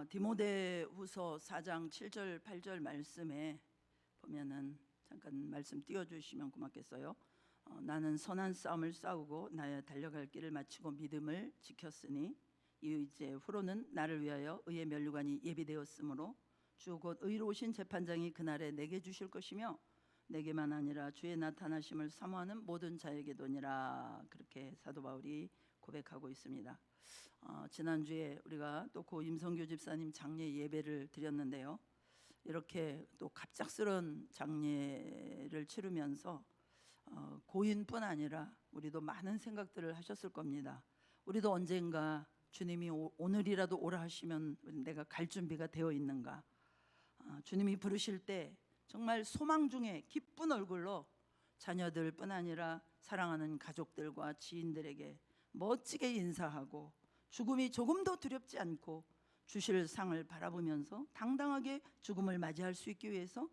디모데후서 4장 7절 8절 말씀에 보면은 잠깐 말씀 띄워주시면 고맙겠어요. 나는 선한 싸움을 싸우고 나의 달려갈 길을 마치고 믿음을 지켰으니 이제 후로는 나를 위하여 의의 면류관이 예비되었으므로 주 곧 의로우신 재판장이 그날에 내게 주실 것이며 내게만 아니라 주의 나타나심을 사모하는 모든 자에게도니라. 그렇게 사도 바울이 고백하고 있습니다. 지난주에 우리가 또 고 임성규 집사님 장례 예배를 드렸는데요, 이렇게 또 갑작스러운 장례를 치르면서 고인뿐 아니라 우리도 많은 생각들을 하셨을 겁니다. 우리도 언젠가 주님이 오늘이라도 오라 하시면 내가 갈 준비가 되어 있는가, 주님이 부르실 때 정말 소망 중에 기쁜 얼굴로 자녀들뿐 아니라 사랑하는 가족들과 지인들에게 멋지게 인사하고 죽음이 조금도 두렵지 않고 주실 상을 바라보면서 당당하게 죽음을 맞이할 수 있기 위해서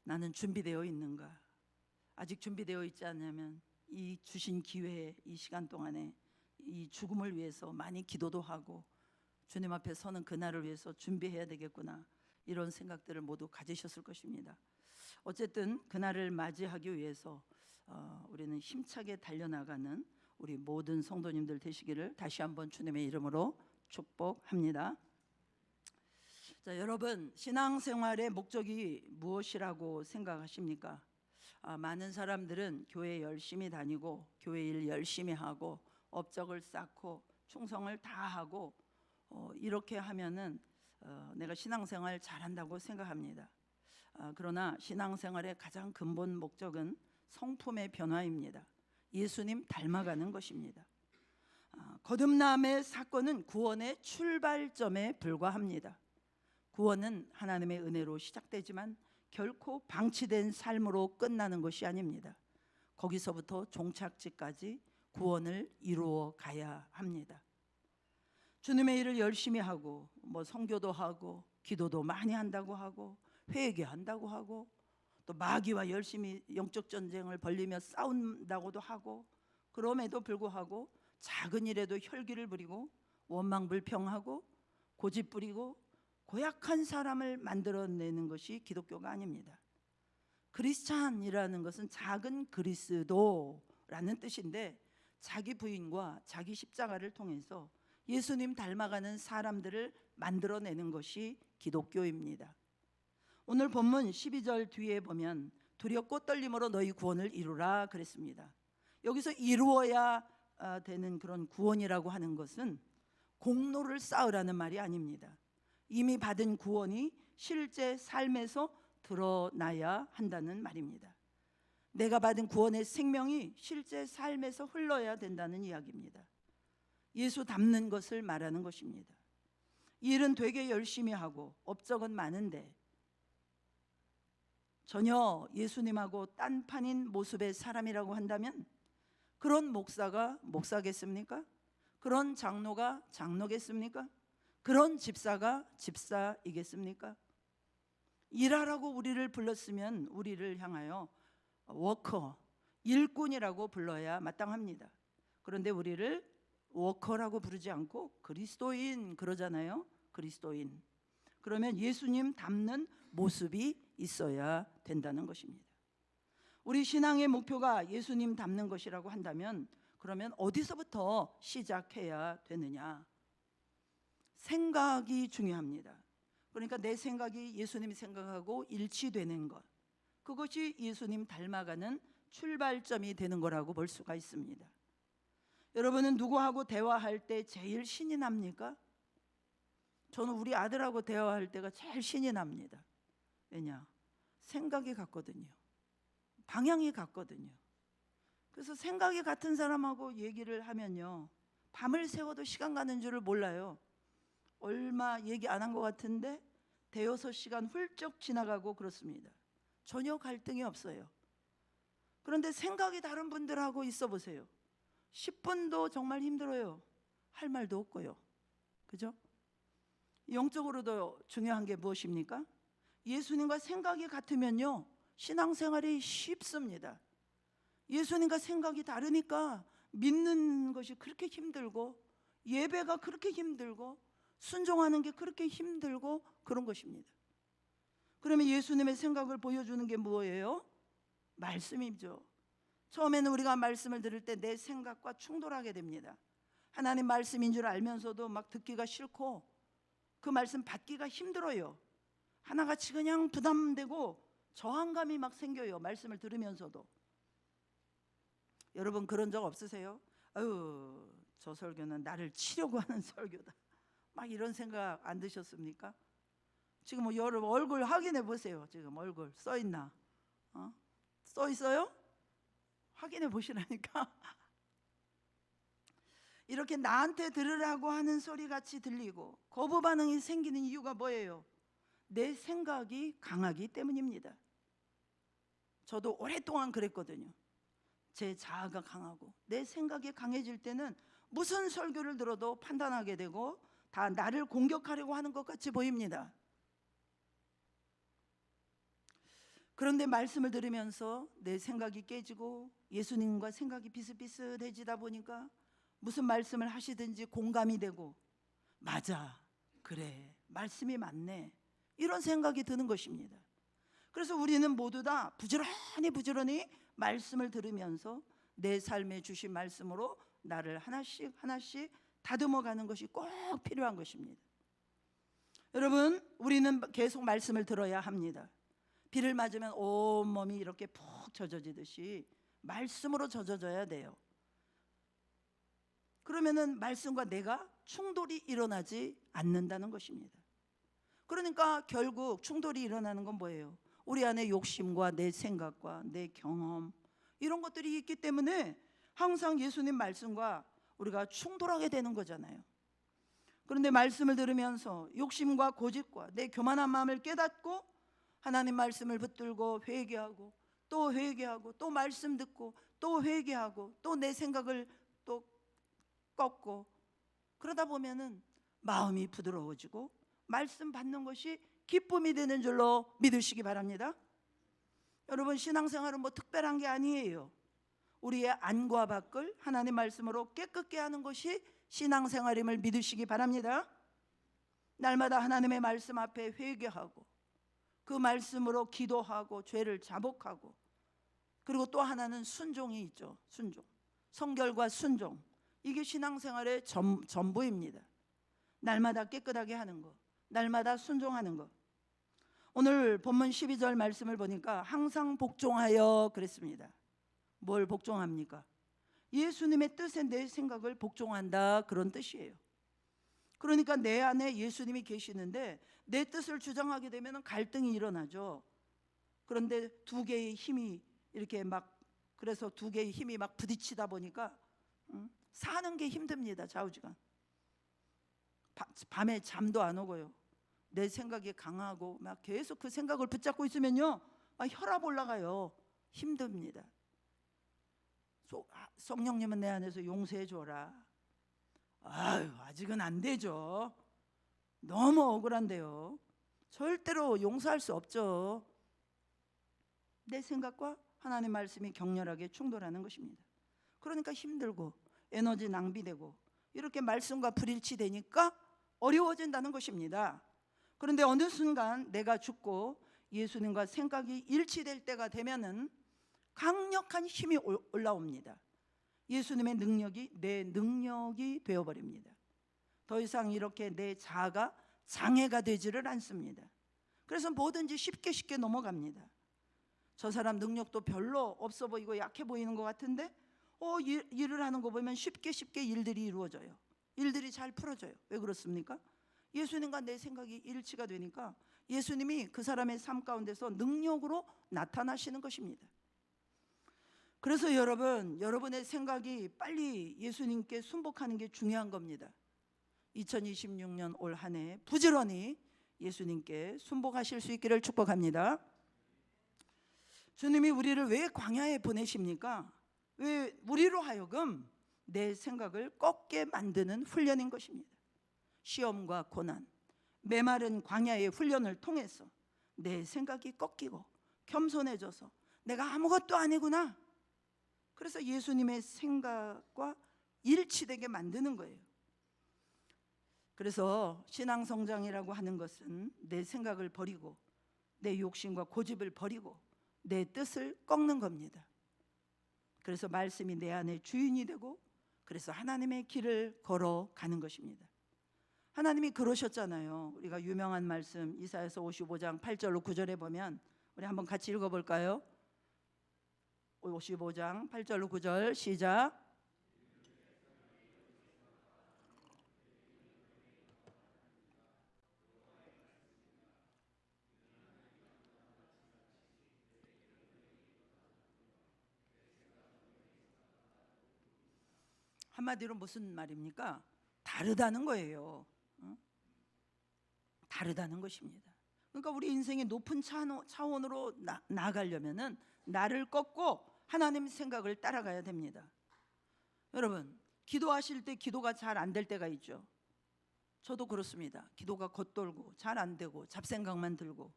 나는 준비되어 있는가, 아직 준비되어 있지 않냐면 이 주신 기회에 이 시간 동안에 이 죽음을 위해서 많이 기도도 하고 주님 앞에 서는 그날을 위해서 준비해야 되겠구나, 이런 생각들을 모두 가지셨을 것입니다. 어쨌든 그날을 맞이하기 위해서 우리는 힘차게 달려나가는 우리 모든 성도님들 되시기를 다시 한번 주님의 이름으로 축복합니다. 자, 여러분, 신앙생활의 목적이 무엇이라고 생각하십니까? 많은 사람들은 교회 열심히 다니고 교회 일 열심히 하고 업적을 쌓고 충성을 다하고 이렇게 하면은 내가 신앙생활 잘한다고 생각합니다. 그러나 신앙생활의 가장 근본 목적은 성품의 변화입니다. 예수님 닮아가는 것입니다. 거듭남의 사건은 구원의 출발점에 불과합니다. 구원은 하나님의 은혜로 시작되지만 결코 방치된 삶으로 끝나는 것이 아닙니다. 거기서부터 종착지까지 구원을 이루어 가야 합니다. 주님의 일을 열심히 하고 선교도 하고 기도도 많이 한다고 하고 회개한다고 하고 또 마귀와 열심히 영적 전쟁을 벌리며 싸운다고도 하고, 그럼에도 불구하고 작은 일에도 혈기를 부리고 원망불평하고 고집 부리고 고약한 사람을 만들어내는 것이 기독교가 아닙니다. 크리스찬이라는 것은 작은 그리스도라는 뜻인데, 자기 부인과 자기 십자가를 통해서 예수님 닮아가는 사람들을 만들어내는 것이 기독교입니다. 오늘 본문 12절 뒤에 보면 두렵고 떨림으로 너희 구원을 이루라 그랬습니다. 여기서 이루어야 되는 그런 구원이라고 하는 것은 공로를 쌓으라는 말이 아닙니다. 이미 받은 구원이 실제 삶에서 드러나야 한다는 말입니다. 내가 받은 구원의 생명이 실제 삶에서 흘러야 된다는 이야기입니다. 예수 닮는 것을 말하는 것입니다. 일은 되게 열심히 하고 업적은 많은데 전혀 예수님하고 딴판인 모습의 사람이라고 한다면 그런 목사가 목사겠습니까? 그런 장로가 장로겠습니까? 그런 집사가 집사이겠습니까? 일하라고 우리를 불렀으면 우리를 향하여 워커, 일꾼이라고 불러야 마땅합니다. 그런데 우리를 워커라고 부르지 않고 그리스도인 그러잖아요. 그리스도인. 그러면 예수님 닮는 모습이 있어야 된다는 것입니다. 우리 신앙의 목표가 예수님 닮는 것이라고 한다면 그러면 어디서부터 시작해야 되느냐? 생각이 중요합니다. 그러니까 내 생각이 예수님 생각하고 일치되는 것, 그것이 예수님 닮아가는 출발점이 되는 거라고 볼 수가 있습니다. 여러분은 누구하고 대화할 때 제일 신이 납니까? 저는 우리 아들하고 대화할 때가 제일 신이 납니다. 왜냐? 생각이 같거든요. 방향이 같거든요. 그래서 생각이 같은 사람하고 얘기를 하면요, 밤을 새워도 시간 가는 줄을 몰라요. 얼마 얘기 안 한 것 같은데 대여섯 시간 훌쩍 지나가고 그렇습니다. 전혀 갈등이 없어요. 그런데 생각이 다른 분들하고 있어 보세요. 10분도 정말 힘들어요. 할 말도 없고요. 그죠? 영적으로도 중요한 게 무엇입니까? 예수님과 생각이 같으면요, 신앙생활이 쉽습니다. 예수님과 생각이 다르니까 믿는 것이 그렇게 힘들고 예배가 그렇게 힘들고 순종하는 게 그렇게 힘들고 그런 것입니다. 그러면 예수님의 생각을 보여주는 게 뭐예요? 말씀이죠. 처음에는 우리가 말씀을 들을 때 내 생각과 충돌하게 됩니다. 하나님 말씀인 줄 알면서도 막 듣기가 싫고 그 말씀 받기가 힘들어요. 하나같이 그냥 부담되고 저항감이 막 생겨요. 말씀을 들으면서도. 여러분 그런 적 없으세요? 아유, 저 설교는 나를 치려고 하는 설교다, 막 이런 생각 안 드셨습니까? 지금 뭐 여러분 얼굴 확인해 보세요. 지금 얼굴 써 있나? 써 있어요? 확인해 보시라니까. 이렇게 나한테 들으라고 하는 소리 같이 들리고 거부 반응이 생기는 이유가 뭐예요? 내 생각이 강하기 때문입니다. 저도 오랫동안 그랬거든요. 제 자아가 강하고 내 생각이 강해질 때는 무슨 설교를 들어도 판단하게 되고 다 나를 공격하려고 하는 것 같이 보입니다. 그런데 말씀을 들으면서 내 생각이 깨지고 예수님과 생각이 비슷비슷해지다 보니까 무슨 말씀을 하시든지 공감이 되고, 맞아, 그래, 말씀이 맞네, 이런 생각이 드는 것입니다. 그래서 우리는 모두 다 부지런히 말씀을 들으면서 내 삶에 주신 말씀으로 나를 하나씩 다듬어가는 것이 꼭 필요한 것입니다. 여러분, 우리는 계속 말씀을 들어야 합니다. 비를 맞으면 온몸이 이렇게 푹 젖어지듯이 말씀으로 젖어져야 돼요. 그러면은 말씀과 내가 충돌이 일어나지 않는다는 것입니다. 그러니까 결국 충돌이 일어나는 건 뭐예요? 우리 안에 욕심과 내 생각과 내 경험, 이런 것들이 있기 때문에 항상 예수님 말씀과 우리가 충돌하게 되는 거잖아요. 그런데 말씀을 들으면서 욕심과 고집과 내 교만한 마음을 깨닫고 하나님 말씀을 붙들고 회개하고 또 회개하고 또 말씀 듣고 또 회개하고 또 내 생각을 또 꺾고, 그러다 보면은 마음이 부드러워지고 말씀 받는 것이 기쁨이 되는 줄로 믿으시기 바랍니다. 여러분, 신앙생활은 뭐 특별한 게 아니에요. 우리의 안과 밖을 하나님 말씀으로 깨끗게 하는 것이 신앙생활임을 믿으시기 바랍니다. 날마다 하나님의 말씀 앞에 회개하고 그 말씀으로 기도하고 죄를 자복하고, 그리고 또 하나는 순종이 있죠. 순종, 성결과 순종, 이게 신앙생활의 전부입니다. 날마다 깨끗하게 하는 것, 날마다 순종하는 것. 오늘 본문 12절 말씀을 보니까 항상 복종하여 그랬습니다. 뭘 복종합니까? 예수님의 뜻에 내 생각을 복종한다, 그런 뜻이에요. 그러니까 내 안에 예수님이 계시는데 내 뜻을 주장하게 되면 갈등이 일어나죠. 그런데 두 개의 힘이 이렇게 막, 그래서 두 개의 힘이 막 부딪히다 보니까 사는 게 힘듭니다. 좌우지간. 밤에 잠도 안 오고요. 내 생각이 강하고 막 계속 그 생각을 붙잡고 있으면요, 막 혈압 올라가요. 힘듭니다. 성령님은 내 안에서 용서해 줘라. 아유, 아직은 안 되죠. 너무 억울한데요. 절대로 용서할 수 없죠. 내 생각과 하나님 말씀이 격렬하게 충돌하는 것입니다. 그러니까 힘들고 에너지 낭비되고 이렇게 말씀과 불일치되니까 어려워진다는 것입니다. 그런데 어느 순간 내가 죽고 예수님과 생각이 일치될 때가 되면은 강력한 힘이 올라옵니다. 예수님의 능력이 내 능력이 되어버립니다. 더 이상 이렇게 내 자아가 장애가 되지를 않습니다. 그래서 뭐든지 쉽게 넘어갑니다. 저 사람 능력도 별로 없어 보이고 약해 보이는 것 같은데 일을 하는 거 보면 쉽게 일들이 이루어져요. 일들이 잘 풀어져요. 왜 그렇습니까? 예수님과 내 생각이 일치가 되니까 예수님이 그 사람의 삶 가운데서 능력으로 나타나시는 것입니다. 그래서 여러분의 생각이 빨리 예수님께 순복하는 게 중요한 겁니다. 2026년 올 한 해 부지런히 예수님께 순복하실 수 있기를 축복합니다. 주님이 우리를 왜 광야에 보내십니까? 왜 우리로 하여금 내 생각을 꺾게 만드는 훈련인 것입니다. 시험과 고난, 메마른 광야의 훈련을 통해서 내 생각이 꺾이고 겸손해져서 내가 아무것도 아니구나, 그래서 예수님의 생각과 일치되게 만드는 거예요. 그래서 신앙 성장이라고 하는 것은 내 생각을 버리고 내 욕심과 고집을 버리고 내 뜻을 꺾는 겁니다. 그래서 말씀이 내 안에 주인이 되고 그래서 하나님의 길을 걸어가는 것입니다. 하나님이 그러셨잖아요. 우리가 유명한 말씀 이사야서 55장 8절로 9절에 보면 우리 한번 같이 읽어볼까요? 55장 8절로 9절 시작. 한마디로 무슨 말입니까? 다르다는 거예요. 다르다는 것입니다. 그러니까 우리 인생의 높은 차원으로 나아가려면은 나를 꺾고 하나님 생각을 따라가야 됩니다. 여러분, 기도하실 때 기도가 잘 안 될 때가 있죠. 저도 그렇습니다. 기도가 겉돌고 잘 안 되고 잡생각만 들고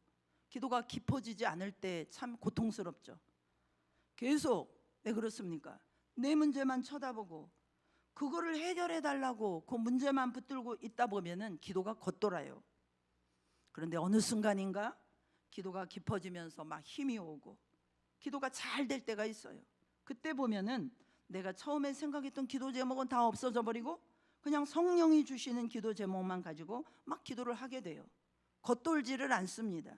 기도가 깊어지지 않을 때 참 고통스럽죠. 계속 왜 그렇습니까? 내 문제만 쳐다보고 그거를 해결해 달라고 그 문제만 붙들고 있다 보면은 기도가 겉돌아요. 그런데 어느 순간인가 기도가 깊어지면서 막 힘이 오고 기도가 잘 될 때가 있어요. 그때 보면은 내가 처음에 생각했던 기도 제목은 다 없어져 버리고 그냥 성령이 주시는 기도 제목만 가지고 막 기도를 하게 돼요. 겉돌지를 않습니다.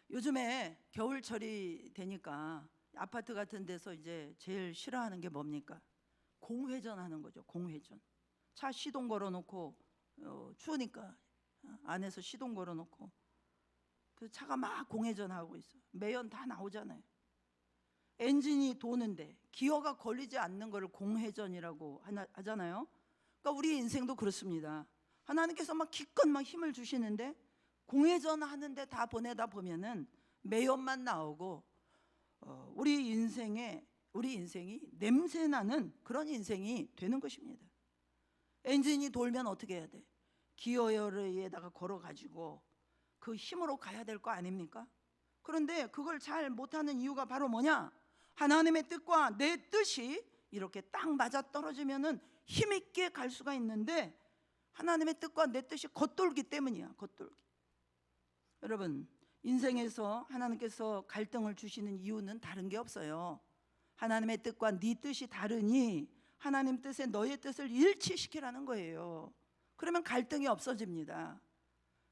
요즘에 겨울철이 되니까 아파트 같은 데서 이제 제일 싫어하는 게 뭡니까? 공회전 하는 거죠. 공회전. 차 시동 걸어놓고 추우니까 안에서 시동 걸어놓고 그 차가 막 공회전하고 있어요. 매연 다 나오잖아요. 엔진이 도는데 기어가 걸리지 않는 것을 공회전이라고 하잖아요. 그러니까 우리 인생도 그렇습니다. 하나님께서 막 기껏 막 힘을 주시는데 공회전 하는데 다 보내다 보면은 매연만 나오고 우리 인생이 냄새나는 그런 인생이 되는 것입니다. 엔진이 돌면 어떻게 해야 돼? 기어열에다가 걸어가지고 그 힘으로 가야 될 거 아닙니까? 그런데 그걸 잘 못하는 이유가 바로 뭐냐? 하나님의 뜻과 내 뜻이 이렇게 딱 맞아 떨어지면은 힘있게 갈 수가 있는데 하나님의 뜻과 내 뜻이 겉돌기 때문이야. 겉돌기. 여러분, 인생에서 하나님께서 갈등을 주시는 이유는 다른 게 없어요. 하나님의 뜻과 네 뜻이 다르니 하나님 뜻에 너의 뜻을 일치시키라는 거예요. 그러면 갈등이 없어집니다.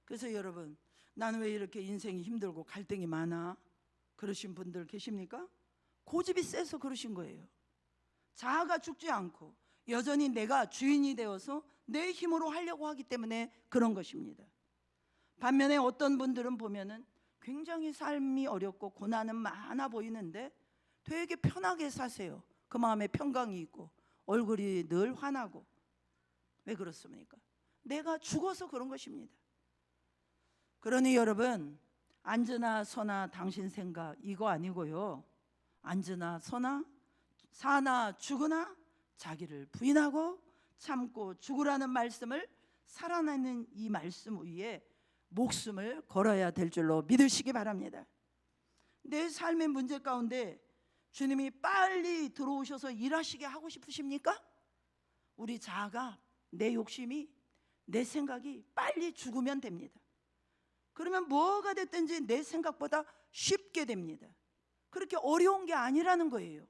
그래서 여러분, 나는 왜 이렇게 인생이 힘들고 갈등이 많아? 그러신 분들 계십니까? 고집이 세서 그러신 거예요. 자아가 죽지 않고 여전히 내가 주인이 되어서 내 힘으로 하려고 하기 때문에 그런 것입니다. 반면에 어떤 분들은 보면은 굉장히 삶이 어렵고 고난은 많아 보이는데 되게 편하게 사세요. 그 마음에 평강이 있고 얼굴이 늘 환하고. 왜 그렇습니까? 내가 죽어서 그런 것입니다. 그러니 여러분, 앉으나 서나 당신 생각 이거 아니고요. 앉으나 서나 사나 죽으나 자기를 부인하고 참고 죽으라는 말씀을 살아나는 이 말씀 위에 목숨을 걸어야 될 줄로 믿으시기 바랍니다. 내 삶의 문제 가운데 주님이 빨리 들어오셔서 일하시게 하고 싶으십니까? 우리 자아가, 내 욕심이, 내 생각이 빨리 죽으면 됩니다. 그러면 뭐가 됐든지 내 생각보다 쉽게 됩니다. 그렇게 어려운 게 아니라는 거예요.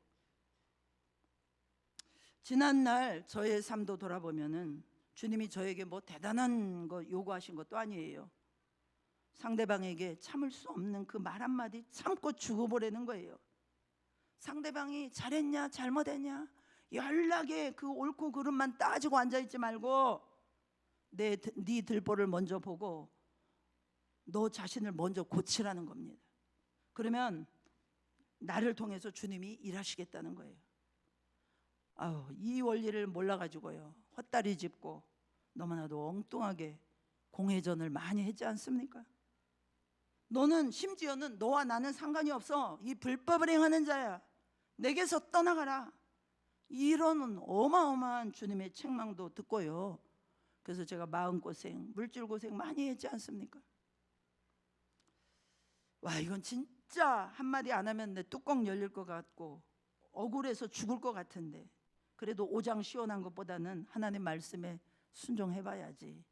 지난날 저의 삶도 돌아보면은 주님이 저에게 뭐 대단한 거 요구하신 것도 아니에요. 상대방에게 참을 수 없는 그 말 한마디 참고 죽어보라는 거예요. 상대방이 잘했냐 잘못했냐 연락에 그 옳고 그름만 따지고 앉아있지 말고 네 들보를 먼저 보고 너 자신을 먼저 고치라는 겁니다. 그러면 나를 통해서 주님이 일하시겠다는 거예요. 이 원리를 몰라가지고요 헛다리 짚고 너무나도 엉뚱하게 공회전을 많이 했지 않습니까? 너는 심지어는 너와 나는 상관이 없어. 이 불법을 행하는 자야. 내게서 떠나가라. 이런 어마어마한 주님의 책망도 듣고요. 그래서 제가 마음고생, 물질고생 많이 했지 않습니까? 와, 이건 진짜 한마디 안 하면 내 뚜껑 열릴 것 같고 억울해서 죽을 것 같은데 그래도 오장 시원한 것보다는 하나님 말씀에 순종해봐야지.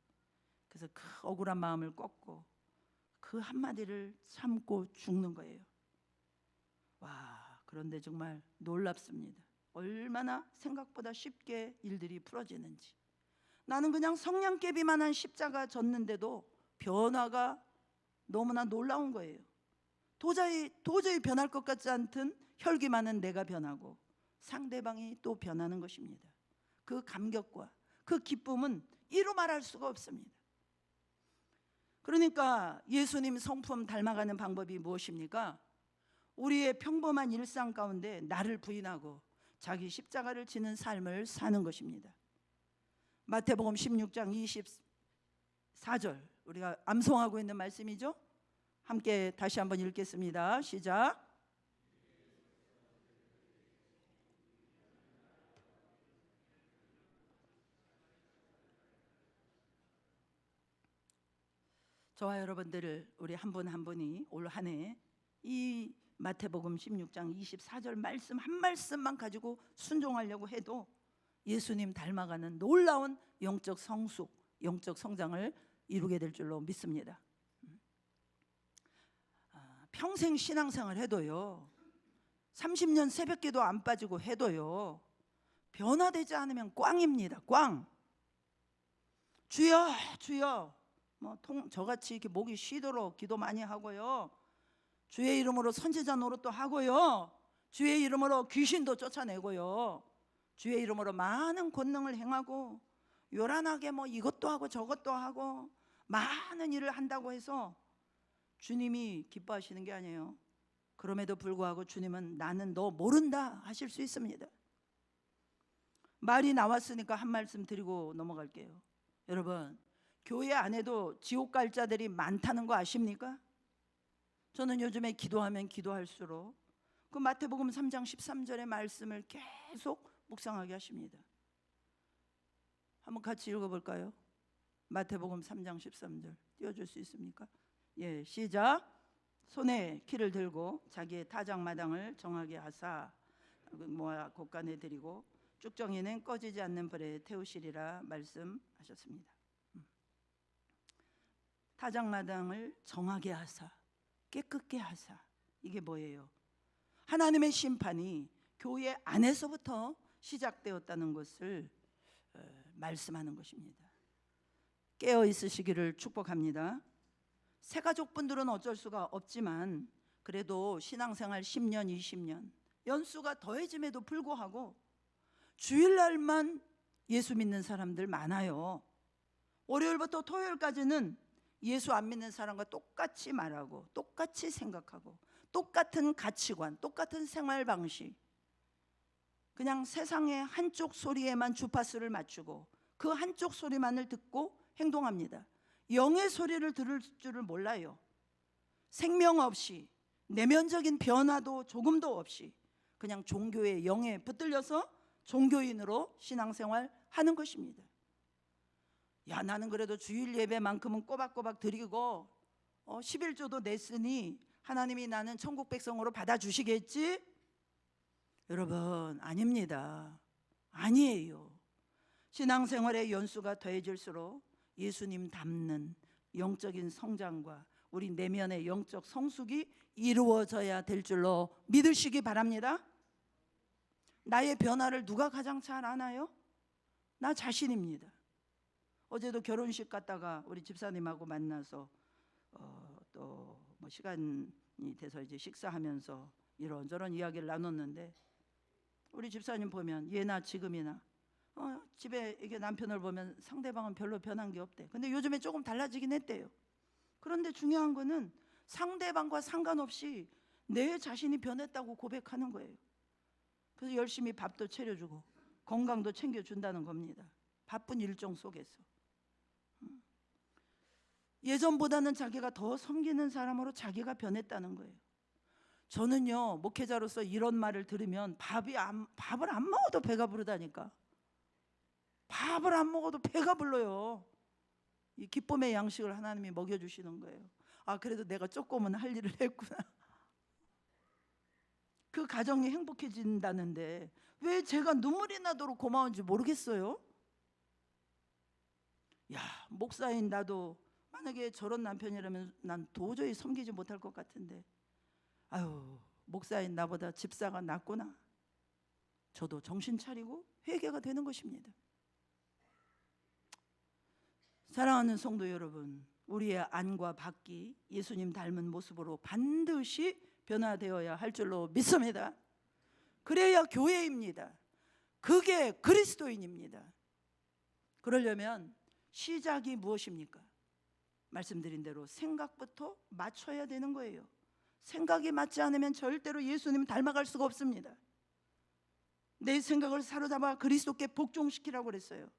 그래서 그 억울한 마음을 꺾고 그 한마디를 참고 죽는 거예요. 와, 그런데 정말 놀랍습니다. 얼마나 생각보다 쉽게 일들이 풀어지는지. 나는 그냥 성냥개비만한 십자가 졌는데도 변화가 너무나 놀라운 거예요. 도저히 변할 것 같지 않던 혈기 많은 내가 변하고 상대방이 또 변하는 것입니다. 그 감격과 그 기쁨은 이루 말할 수가 없습니다. 그러니까 예수님 성품 닮아가는 방법이 무엇입니까? 우리의 평범한 일상 가운데 나를 부인하고 자기 십자가를 지는 삶을 사는 것입니다. 마태복음 16장 24절, 우리가 암송하고 있는 말씀이죠. 함께 다시 한번 읽겠습니다. 시작. 저와 여러분들을 우리 한 분 한 분이 올 한 해 이 마태복음 16장 24절 말씀 한 말씀만 가지고 순종하려고 해도 예수님 닮아가는 놀라운 영적 성숙, 영적 성장을 이루게 될 줄로 믿습니다. 평생 신앙생활 해도요, 30년 새벽기도 안 빠지고 해도요, 변화되지 않으면 꽝입니다. 꽝. 주여 주여, 저같이 이렇게 목이 쉬도록 기도 많이 하고요, 주의 이름으로 선지자 노릇도 하고요, 주의 이름으로 귀신도 쫓아내고요, 주의 이름으로 많은 권능을 행하고 요란하게 이것도 하고 저것도 하고 많은 일을 한다고 해서 주님이 기뻐하시는 게 아니에요. 그럼에도 불구하고 주님은 나는 너 모른다 하실 수 있습니다. 말이 나왔으니까 한 말씀 드리고 넘어갈게요. 여러분, 교회 안에도 지옥 갈 자들이 많다는 거 아십니까? 저는 요즘에 기도하면 기도할수록 그 마태복음 3장 13절의 말씀을 계속 묵상하게 하십니다. 한번 같이 읽어볼까요? 마태복음 3장 13절 띄워줄 수 있습니까? 예, 시작. 손에 키를 들고 자기의 타작마당을 정하게 하사 모아 곳간에 드리고 쭉정이는 꺼지지 않는 불에 태우시리라 말씀하셨습니다. 타작마당을 정하게 하사, 깨끗게 하사, 이게 뭐예요? 하나님의 심판이 교회 안에서부터 시작되었다는 것을 말씀하는 것입니다. 깨어 있으시기를 축복합니다. 새가족분들은 어쩔 수가 없지만 그래도 신앙생활 10년, 20년 연수가 더해짐에도 불구하고 주일날만 예수 믿는 사람들 많아요. 월요일부터 토요일까지는 예수 안 믿는 사람과 똑같이 말하고 똑같이 생각하고 똑같은 가치관, 똑같은 생활 방식, 그냥 세상의 한쪽 소리에만 주파수를 맞추고 그 한쪽 소리만을 듣고 행동합니다. 영의 소리를 들을 줄을 몰라요. 생명 없이, 내면적인 변화도 조금도 없이 그냥 종교의 영에 붙들려서 종교인으로 신앙생활 하는 것입니다. 야, 나는 그래도 주일 예배만큼은 꼬박꼬박 드리고 11조도 냈으니 하나님이 나는 천국 백성으로 받아주시겠지? 여러분, 아닙니다. 아니에요. 신앙생활의 연수가 더해질수록 예수님 닮는 영적인 성장과 우리 내면의 영적 성숙이 이루어져야 될 줄로 믿으시기 바랍니다. 나의 변화를 누가 가장 잘 아나요? 나 자신입니다. 어제도 결혼식 갔다가 우리 집사님하고 만나서 또 시간이 돼서 이제 식사하면서 이런저런 이야기를 나눴는데, 우리 집사님 보면 예나 지금이나 집에 이게 남편을 보면 상대방은 별로 변한 게 없대. 근데 요즘에 조금 달라지긴 했대요. 그런데 중요한 거는 상대방과 상관없이 내 자신이 변했다고 고백하는 거예요. 그래서 열심히 밥도 차려주고 건강도 챙겨준다는 겁니다. 바쁜 일정 속에서 예전보다는 자기가 더 섬기는 사람으로 자기가 변했다는 거예요. 저는요, 목회자로서 이런 말을 들으면 밥을 안 먹어도 배가 부르다니까. 밥을 안 먹어도 배가 불러요. 이 기쁨의 양식을 하나님이 먹여주시는 거예요. 아, 그래도 내가 조금은 할 일을 했구나. 그 가정이 행복해진다는데 왜 제가 눈물이 나도록 고마운지 모르겠어요. 야, 목사인 나도 만약에 저런 남편이라면 난 도저히 섬기지 못할 것 같은데, 아유, 목사인 나보다 집사가 낫구나. 저도 정신 차리고 회개가 되는 것입니다. 사랑하는 성도 여러분, 우리의 안과 밖이 예수님 닮은 모습으로 반드시 변화되어야 할 줄로 믿습니다. 그래야 교회입니다. 그게 그리스도인입니다. 그러려면 시작이 무엇입니까? 말씀드린 대로 생각부터 맞춰야 되는 거예요. 생각이 맞지 않으면 절대로 예수님 닮아갈 수가 없습니다. 내 생각을 사로잡아 그리스도께 복종시키라고 그랬어요.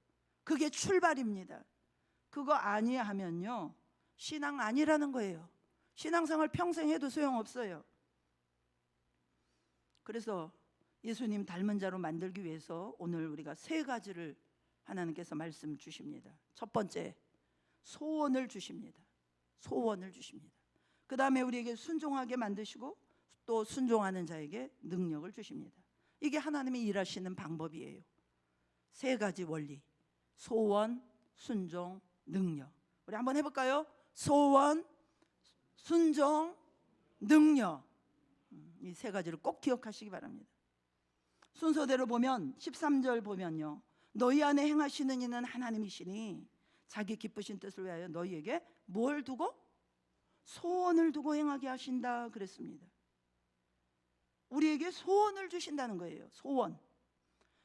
그게 출발입니다. 그거 아니하면요, 신앙 아니라는 거예요. 신앙생활 평생 해도 소용없어요. 그래서 예수님 닮은 자로 만들기 위해서 오늘 우리가 세 가지를 하나님께서 말씀 주십니다. 첫 번째, 소원을 주십니다. 소원을 주십니다. 그 다음에 우리에게 순종하게 만드시고 또 순종하는 자에게 능력을 주십니다. 이게 하나님이 일하시는 방법이에요. 세 가지 원리: 소원, 순종, 능력. 우리 한번 해볼까요? 소원, 순종, 능력. 이 세 가지를 꼭 기억하시기 바랍니다. 순서대로 보면 13절 보면요, 너희 안에 행하시는 이는 하나님이시니 자기 기쁘신 뜻을 위하여 너희에게 뭘 두고? 소원을 두고 행하게 하신다 그랬습니다. 우리에게 소원을 주신다는 거예요. 소원.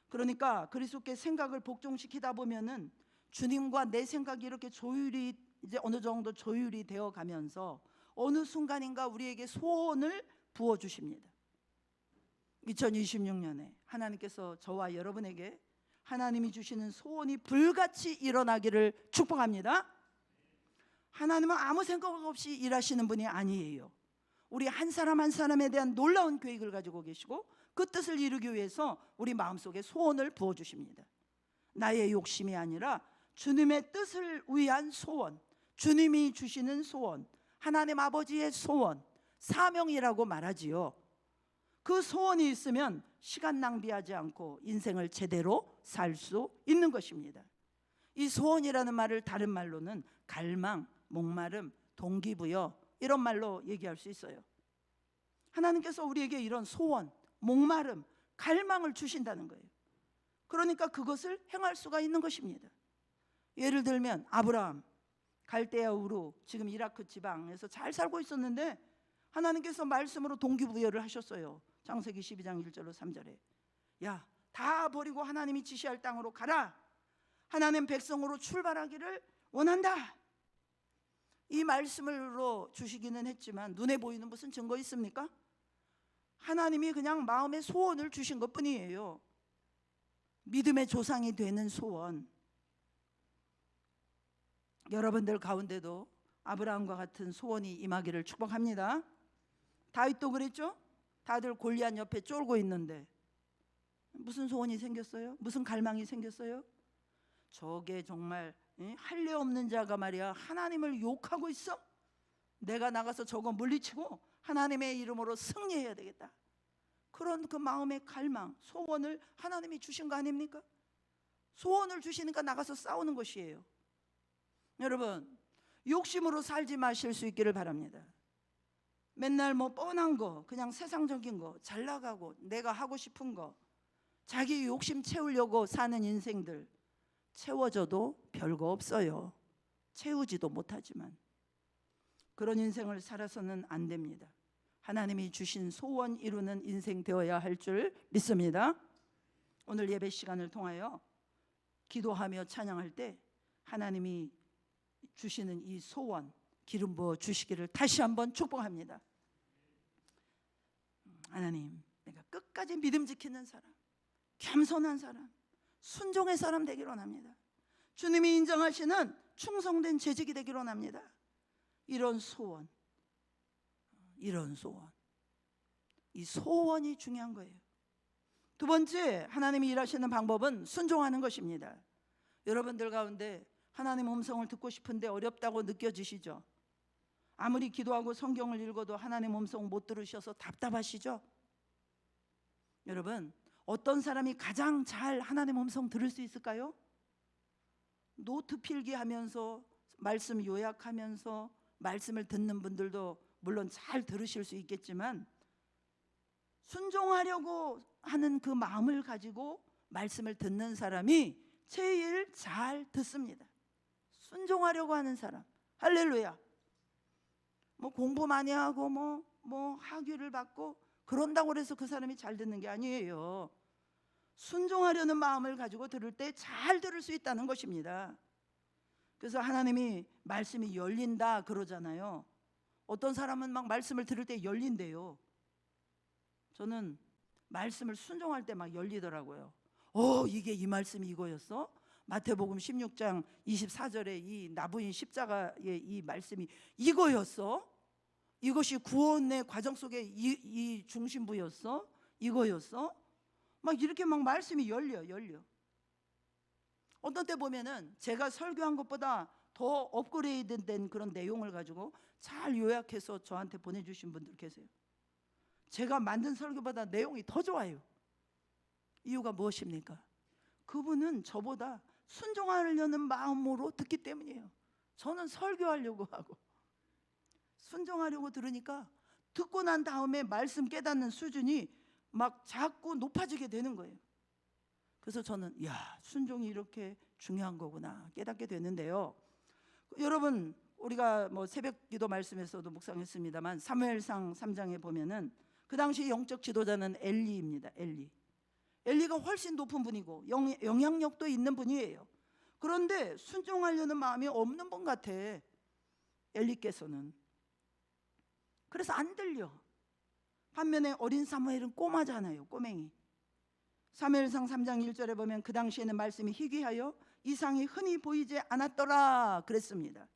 그러니까 그리스도께 생각을 복종시키다 보면은 주님과 내 생각이 이렇게 조율이 이제 어느 정도 조율이 되어 가면서 어느 순간인가 우리에게 소원을 부어 주십니다. 2026년에 하나님께서 저와 여러분에게 하나님이 주시는 소원이 불같이 일어나기를 축복합니다. 하나님은 아무 생각 없이 일하시는 분이 아니에요. 우리 한 사람 한 사람에 대한 놀라운 계획을 가지고 계시고 그 뜻을 이루기 위해서 우리 마음속에 소원을 부어주십니다. 나의 욕심이 아니라 주님의 뜻을 위한 소원, 주님이 주시는 소원, 하나님 아버지의 소원, 사명이라고 말하지요. 그 소원이 있으면 시간 낭비하지 않고 인생을 제대로 살 수 있는 것입니다. 이 소원이라는 말을 다른 말로는 갈망, 목마름, 동기부여 이런 말로 얘기할 수 있어요. 하나님께서 우리에게 이런 소원, 목마름, 갈망을 주신다는 거예요. 그러니까 그것을 행할 수가 있는 것입니다. 예를 들면 아브라함, 갈대아 우루, 지금 이라크 지방에서 잘 살고 있었는데 하나님께서 말씀으로 동기부여를 하셨어요. 창세기 12장 1절로 3절에 야, 다 버리고 하나님이 지시할 땅으로 가라. 하나님 백성으로 출발하기를 원한다. 이 말씀으로 주시기는 했지만 눈에 보이는 무슨 증거 있습니까? 하나님이 그냥 마음의 소원을 주신 것뿐이에요. 믿음의 조상이 되는 소원. 여러분들 가운데도 아브라함과 같은 소원이 임하기를 축복합니다. 다윗도 그랬죠? 다들 골리앗 옆에 쫄고 있는데 무슨 소원이 생겼어요? 무슨 갈망이 생겼어요? 저게 정말 할례 없는 자가 말이야 하나님을 욕하고 있어? 내가 나가서 저거 물리치고 하나님의 이름으로 승리해야 되겠다. 그런 그 마음의 갈망, 소원을 하나님이 주신 거 아닙니까? 소원을 주시니까 나가서 싸우는 것이에요. 여러분, 욕심으로 살지 마실 수 있기를 바랍니다. 맨날 뭐 뻔한 거, 그냥 세상적인 거, 잘 나가고 내가 하고 싶은 거, 자기 욕심 채우려고 사는 인생들, 채워져도 별거 없어요. 채우지도 못하지만 그런 인생을 살아서는 안 됩니다. 하나님이 주신 소원 이루는 인생 되어야 할 줄 믿습니다. 오늘 예배 시간을 통하여 기도하며 찬양할 때 하나님이 주시는 이 소원 기름 부어 주시기를 다시 한번 축복합니다. 하나님, 내가 끝까지 믿음 지키는 사람, 겸손한 사람, 순종의 사람 되기로 합니다. 주님이 인정하시는 충성된 재직이 되기로 합니다. 이런 소원, 이런 소원, 이 소원이 중요한 거예요. 두 번째, 하나님이 일하시는 방법은 순종하는 것입니다. 여러분들 가운데 하나님 음성을 듣고 싶은데 어렵다고 느껴지시죠? 아무리 기도하고 성경을 읽어도 하나님 음성 못 들으셔서 답답하시죠? 여러분, 어떤 사람이 가장 잘 하나님 음성 들을 수 있을까요? 노트 필기하면서 말씀 요약하면서 말씀을 듣는 분들도 물론 잘 들으실 수 있겠지만 순종하려고 하는 그 마음을 가지고 말씀을 듣는 사람이 제일 잘 듣습니다. 순종하려고 하는 사람. 할렐루야. 뭐 공부 많이 하고 뭐 학위를 받고 그런다고 해서 그 사람이 잘 듣는 게 아니에요. 순종하려는 마음을 가지고 들을 때 잘 들을 수 있다는 것입니다. 그래서 하나님이 말씀이 열린다 그러잖아요. 어떤 사람은 막 말씀을 들을 때 열린대요. 저는 말씀을 순종할 때 막 열리더라고요. 이게 이 말씀이 이거였어? 마태복음 16장 24절에 이 나부인 십자가의 이 말씀이 이거였어? 이것이 구원의 과정 속에 이 중심부였어? 이거였어? 막 이렇게 막 말씀이 열려. 어떤 때 보면은 제가 설교한 것보다 더 업그레이드된 그런 내용을 가지고 잘 요약해서 저한테 보내주신 분들 계세요. 제가 만든 설교보다 내용이 더 좋아요. 이유가 무엇입니까? 그분은 저보다 순종하려는 마음으로 듣기 때문이에요. 저는 설교하려고 하고 순종하려고 들으니까 듣고 난 다음에 말씀 깨닫는 수준이 막 자꾸 높아지게 되는 거예요. 그래서 저는 순종이 이렇게 중요한 거구나 깨닫게 되는데요. 여러분 우리가 뭐 새벽 기도 말씀에서도 묵상했습니다만 사무엘상 3장에 보면은 그 당시 영적 지도자는 엘리입니다. 엘리가 훨씬 높은 분이고 영향력도 있는 분이에요. 그런데 순종하려는 마음이 없는 분 같아 엘리께서는. 그래서 안 들려. 반면에 어린 사무엘은 꼬마잖아요. 꼬맹이. 사무엘상 3장 1절에 보면 그 당시에는 말씀이 희귀하여 이상이 흔히 보이지 않았더라 그랬습니다.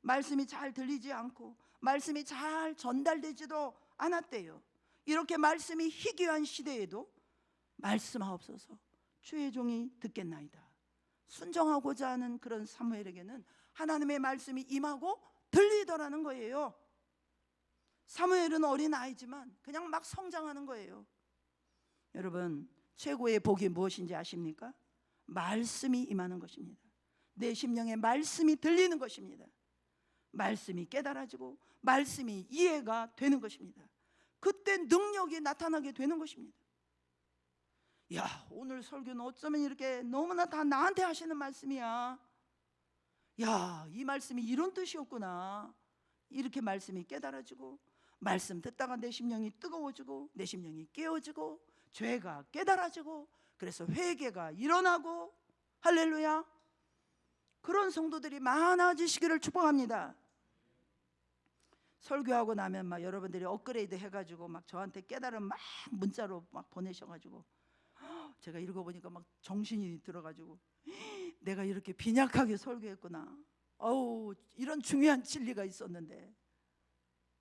말씀이 잘 들리지 않고 말씀이 잘 전달되지도 않았대요. 이렇게 말씀이 희귀한 시대에도 말씀하옵소서 주의 종이 듣겠나이다. 순종하고자 하는 그런 사무엘에게는 하나님의 말씀이 임하고 들리더라는 거예요. 사무엘은 어린아이지만 그냥 막 성장하는 거예요. 여러분 최고의 복이 무엇인지 아십니까? 말씀이 임하는 것입니다. 내 심령에 말씀이 들리는 것입니다. 말씀이 깨달아지고 말씀이 이해가 되는 것입니다. 그때 능력이 나타나게 되는 것입니다. 오늘 설교는 어쩌면 이렇게 너무나 다 나한테 하시는 말씀이야. 이 말씀이 이런 뜻이었구나. 이렇게 말씀이 깨달아지고 말씀 듣다가 내 심령이 뜨거워지고 내 심령이 깨어지고 죄가 깨달아지고 그래서 회개가 일어나고 할렐루야. 그런 성도들이 많아지시기를 축복합니다. 설교하고 나면 막 여러분들이 업그레이드 해가지고 막 저한테 깨달음 막 문자로 막 보내셔가지고 제가 읽어보니까 막 정신이 들어가지고 내가 이렇게 빈약하게 설교했구나. 이런 중요한 진리가 있었는데.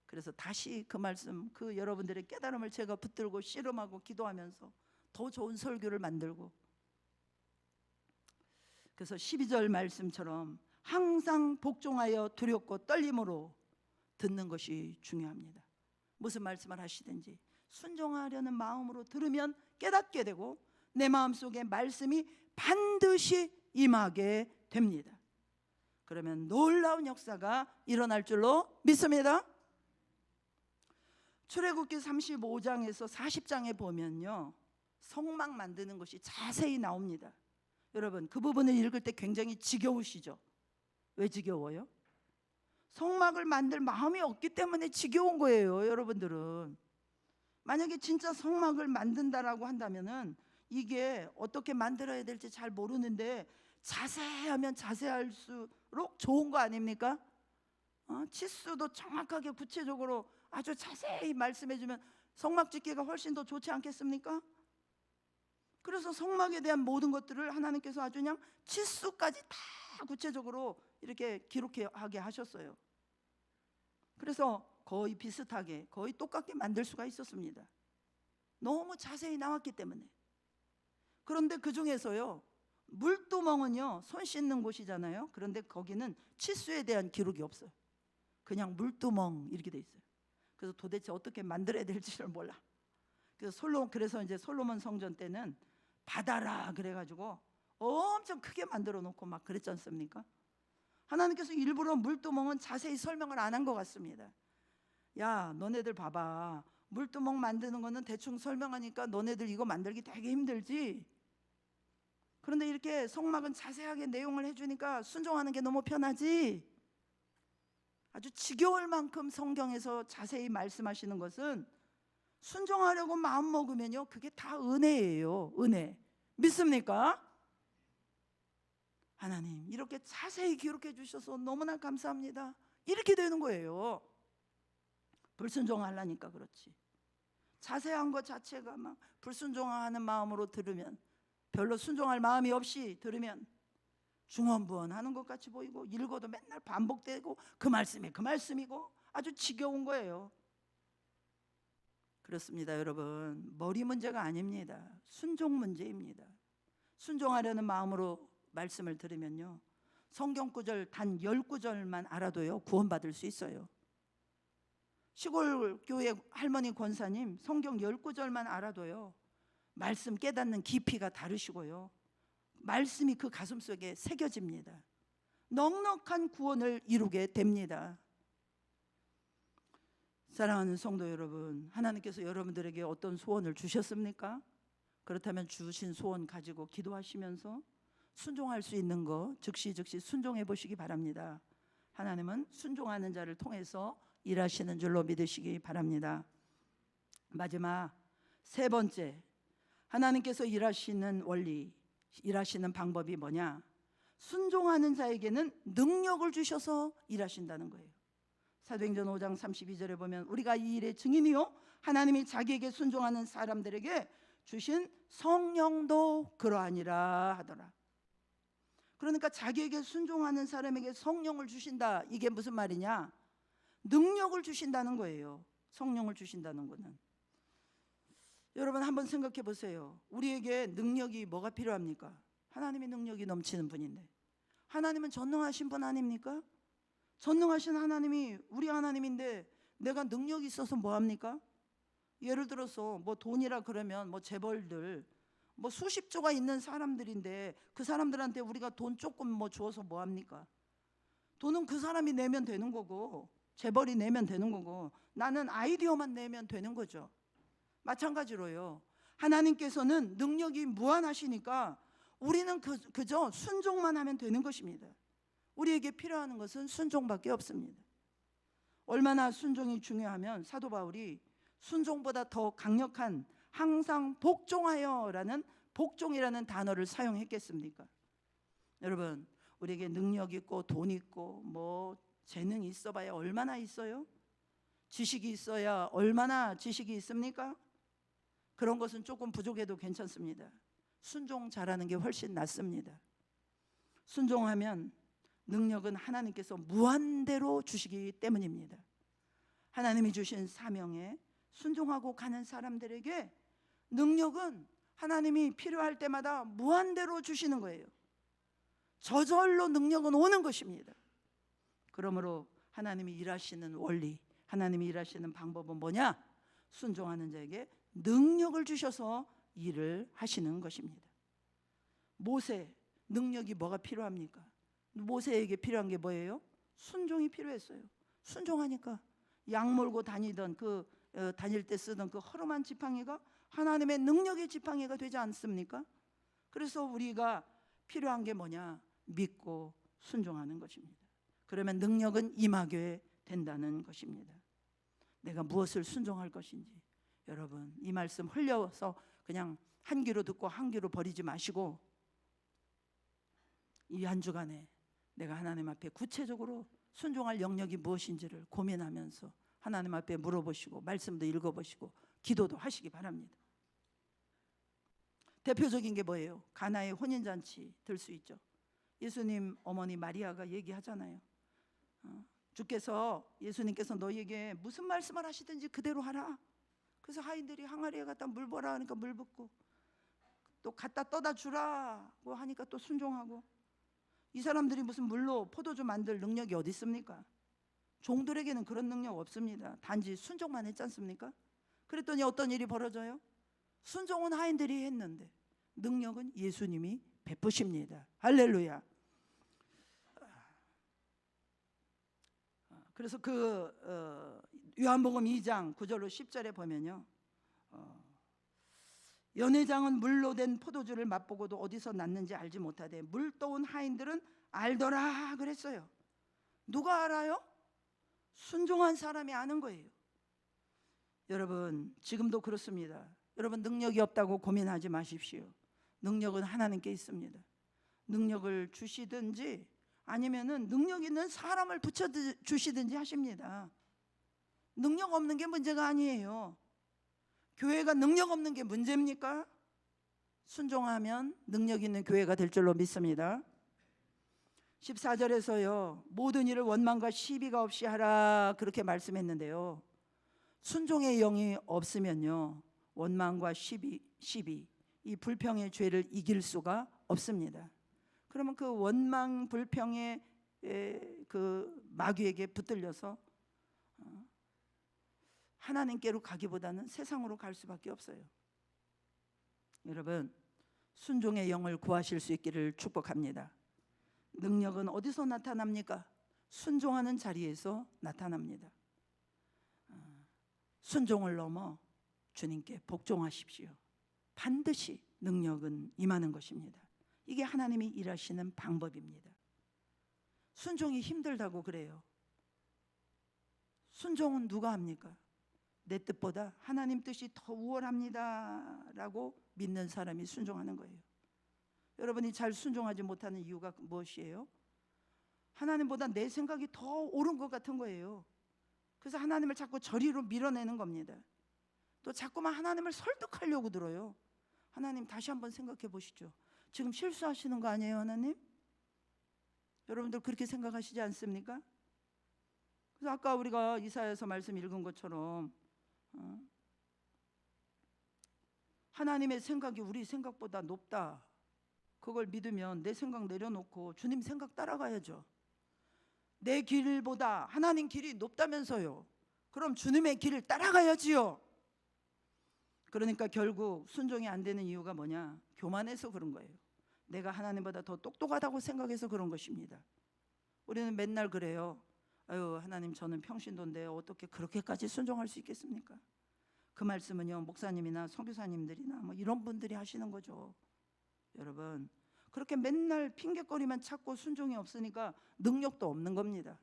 그래서 다시 그 말씀, 그 여러분들의 깨달음을 제가 붙들고 씨름하고 기도하면서 더 좋은 설교를 만들고, 그래서 12절 말씀처럼 항상 복종하여 두렵고 떨림으로 듣는 것이 중요합니다. 무슨 말씀을 하시든지 순종하려는 마음으로 들으면 깨닫게 되고 내 마음속에 말씀이 반드시 임하게 됩니다. 그러면 놀라운 역사가 일어날 줄로 믿습니다. 출애굽기 35장에서 40장에 보면요 성막 만드는 것이 자세히 나옵니다. 여러분 그 부분을 읽을 때 굉장히 지겨우시죠? 왜 지겨워요? 성막을 만들 마음이 없기 때문에 지겨운 거예요. 여러분들은 만약에 진짜 성막을 만든다라고 한다면은 이게 어떻게 만들어야 될지 잘 모르는데 자세하면 자세할수록 좋은 거 아닙니까? 치수도 정확하게 구체적으로 아주 자세히 말씀해주면 성막 짓기가 훨씬 더 좋지 않겠습니까? 그래서 성막에 대한 모든 것들을 하나님께서 아주 그냥 치수까지 다 구체적으로 이렇게 기록하게 하셨어요. 그래서 거의 비슷하게 거의 똑같게 만들 수가 있었습니다. 너무 자세히 나왔기 때문에. 그런데 그 중에서요 물두멍은요 손 씻는 곳이잖아요. 그런데 거기는 치수에 대한 기록이 없어요. 그냥 물두멍 이렇게 돼 있어요. 그래서 도대체 어떻게 만들어야 될지를 몰라. 그래서 이제 솔로몬 성전 때는 바다라 그래가지고 엄청 크게 만들어 놓고 막 그랬지 않습니까? 하나님께서 일부러 물두멍은 자세히 설명을 안 한 것 같습니다. 야, 너네들 봐봐. 물두멍 만드는 거는 대충 설명하니까 너네들 이거 만들기 되게 힘들지? 그런데 이렇게 성막은 자세하게 내용을 해주니까 순종하는 게 너무 편하지? 아주 지겨울 만큼 성경에서 자세히 말씀하시는 것은 순종하려고 마음 먹으면요, 그게 다 은혜예요. 은혜. 믿습니까? 하나님 이렇게 자세히 기록해 주셔서 너무나 감사합니다. 이렇게 되는 거예요. 불순종하려니까 그렇지. 자세한 것 자체가 막 불순종하는 마음으로 들으면, 별로 순종할 마음이 없이 들으면 중언부언하는 것 같이 보이고, 읽어도 맨날 반복되고 그 말씀이 그 말씀이고 아주 지겨운 거예요. 그렇습니다, 여러분. 머리 문제가 아닙니다. 순종 문제입니다. 순종하려는 마음으로 말씀을 들으면요, 성경 구절 단 10구절만 알아도요 구원받을 수 있어요. 시골 교회 할머니 권사님 성경 10구절만 알아도요 말씀 깨닫는 깊이가 다르시고요, 말씀이 그 가슴속에 새겨집니다. 넉넉한 구원을 이루게 됩니다. 사랑하는 성도 여러분, 하나님께서 여러분들에게 어떤 소원을 주셨습니까? 그렇다면 주신 소원 가지고 기도하시면서 순종할 수 있는 거 즉시 순종해 보시기 바랍니다. 하나님은 순종하는 자를 통해서 일하시는 줄로 믿으시기 바랍니다. 마지막 세 번째, 하나님께서 일하시는 원리, 일하시는 방법이 뭐냐? 순종하는 자에게는 능력을 주셔서 일하신다는 거예요. 사도행전 5장 32절에 보면 우리가 이 일의 증인이요 하나님이 자기에게 순종하는 사람들에게 주신 성령도 그러하니라 하더라. 그러니까 자기에게 순종하는 사람에게 성령을 주신다. 이게 무슨 말이냐? 능력을 주신다는 거예요. 성령을 주신다는 거는. 여러분 한번 생각해 보세요. 우리에게 능력이 뭐가 필요합니까? 하나님의 능력이 넘치는 분인데, 하나님은 전능하신 분 아닙니까? 전능하신 하나님이 우리 하나님인데 내가 능력이 있어서 뭐합니까? 예를 들어서 뭐 돈이라 그러면 뭐 재벌들 뭐 수십조가 있는 사람들인데 그 사람들한테 우리가 돈 조금 뭐 주어서 뭐합니까? 돈은 그 사람이 내면 되는 거고, 재벌이 내면 되는 거고, 나는 아이디어만 내면 되는 거죠. 마찬가지로요, 하나님께서는 능력이 무한하시니까 우리는 그저 순종만 하면 되는 것입니다. 우리에게 필요한 것은 순종밖에 없습니다. 얼마나 순종이 중요하면 사도 바울이 순종보다 더 강력한 항상 복종하여라는 복종이라는 단어를 사용했겠습니까? 여러분, 우리에게 능력 있고 돈 있고 뭐 재능이 있어봐야 얼마나 있어요? 지식이 있어야 얼마나 지식이 있습니까? 그런 것은 조금 부족해도 괜찮습니다. 순종 잘하는 게 훨씬 낫습니다. 순종하면 능력은 하나님께서 무한대로 주시기 때문입니다. 하나님이 주신 사명에 순종하고 가는 사람들에게 능력은 하나님이 필요할 때마다 무한대로 주시는 거예요. 저절로 능력은 오는 것입니다. 그러므로 하나님이 일하시는 원리, 하나님이 일하시는 방법은 뭐냐? 순종하는 자에게 능력을 주셔서 일을 하시는 것입니다. 모세, 능력이 뭐가 필요합니까? 모세에게 필요한 게 뭐예요? 순종이 필요했어요. 순종하니까 양 몰고 다니던 다닐 때 쓰던 그 허름한 지팡이가 하나님의 능력의 지팡이가 되지 않습니까? 그래서 우리가 필요한 게 뭐냐? 믿고 순종하는 것입니다. 그러면 능력은 임하게 된다는 것입니다. 내가 무엇을 순종할 것인지, 여러분 이 말씀 흘려서 그냥 한 귀로 듣고 한 귀로 버리지 마시고 이 한 주간에 내가 하나님 앞에 구체적으로 순종할 영역이 무엇인지를 고민하면서 하나님 앞에 물어보시고 말씀도 읽어보시고 기도도 하시기 바랍니다. 대표적인 게 뭐예요? 가나의 혼인잔치 들 수 있죠. 예수님 어머니 마리아가 얘기하잖아요. 주께서, 예수님께서 너희에게 무슨 말씀을 하시든지 그대로 하라. 그래서 하인들이 항아리에 갖다 물 부으라 하니까 물 붓고, 또 갖다 떠다 주라고 하니까 또 순종하고. 이 사람들이 무슨 물로 포도주 만들 능력이 어디 있습니까? 종들에게는 그런 능력 없습니다. 단지 순종만 했지 않습니까? 그랬더니 어떤 일이 벌어져요? 순종은 하인들이 했는데 능력은 예수님이 베푸십니다. 할렐루야. 그래서 요한복음 2장 9절로 10절에 보면요, 연회장은 물로 된 포도주를 맛보고도 어디서 났는지 알지 못하되 물 떠온 하인들은 알더라 그랬어요. 누가 알아요? 순종한 사람이 아는 거예요. 여러분, 지금도 그렇습니다. 여러분, 능력이 없다고 고민하지 마십시오. 능력은 하나님께 있습니다. 능력을 주시든지 아니면은 능력 있는 사람을 붙여 주시든지 하십니다. 능력 없는 게 문제가 아니에요. 교회가 능력 없는 게 문제입니까? 순종하면 능력 있는 교회가 될 줄로 믿습니다. 14절에서요, 모든 일을 원망과 시비가 없이 하라 그렇게 말씀했는데요, 순종의 영이 없으면요, 원망과 시비 이 불평의 죄를 이길 수가 없습니다. 그러면 그 원망 불평의 그 마귀에게 붙들려서 하나님께로 가기보다는 세상으로 갈 수밖에 없어요. 여러분, 순종의 영을 구하실 수 있기를 축복합니다. 능력은 어디서 나타납니까? 순종하는 자리에서 나타납니다. 순종을 넘어 주님께 복종하십시오. 반드시 능력은 임하는 것입니다. 이게 하나님이 일하시는 방법입니다. 순종이 힘들다고 그래요. 순종은 누가 합니까? 내 뜻보다 하나님 뜻이 더 우월합니다 라고 믿는 사람이 순종하는 거예요. 여러분이 잘 순종하지 못하는 이유가 무엇이에요? 하나님보다 내 생각이 더 옳은 것 같은 거예요. 그래서 하나님을 자꾸 저리로 밀어내는 겁니다. 또 자꾸만 하나님을 설득하려고 들어요. 하나님, 다시 한번 생각해 보시죠. 지금 실수하시는 거 아니에요, 하나님? 여러분들 그렇게 생각하시지 않습니까? 그래서 아까 우리가 이사야서 말씀 읽은 것처럼 하나님의 생각이 우리 생각보다 높다, 그걸 믿으면 내 생각 내려놓고 주님 생각 따라가야죠. 내 길보다 하나님 길이 높다면서요. 그럼 주님의 길을 따라가야지요. 그러니까 결국 순종이 안 되는 이유가 뭐냐? 교만해서 그런 거예요. 내가 하나님보다 더 똑똑하다고 생각해서 그런 것입니다. 우리는 맨날 그래요. 아유, 하나님, 저는 평신도인데 어떻게 그렇게까지 순종할 수 있겠습니까? 그 말씀은요, 목사님이나 선교사님들이나 뭐 이런 분들이 하시는 거죠. 여러분, 그렇게 맨날 핑계거리만 찾고 순종이 없으니까 능력도 없는 겁니다.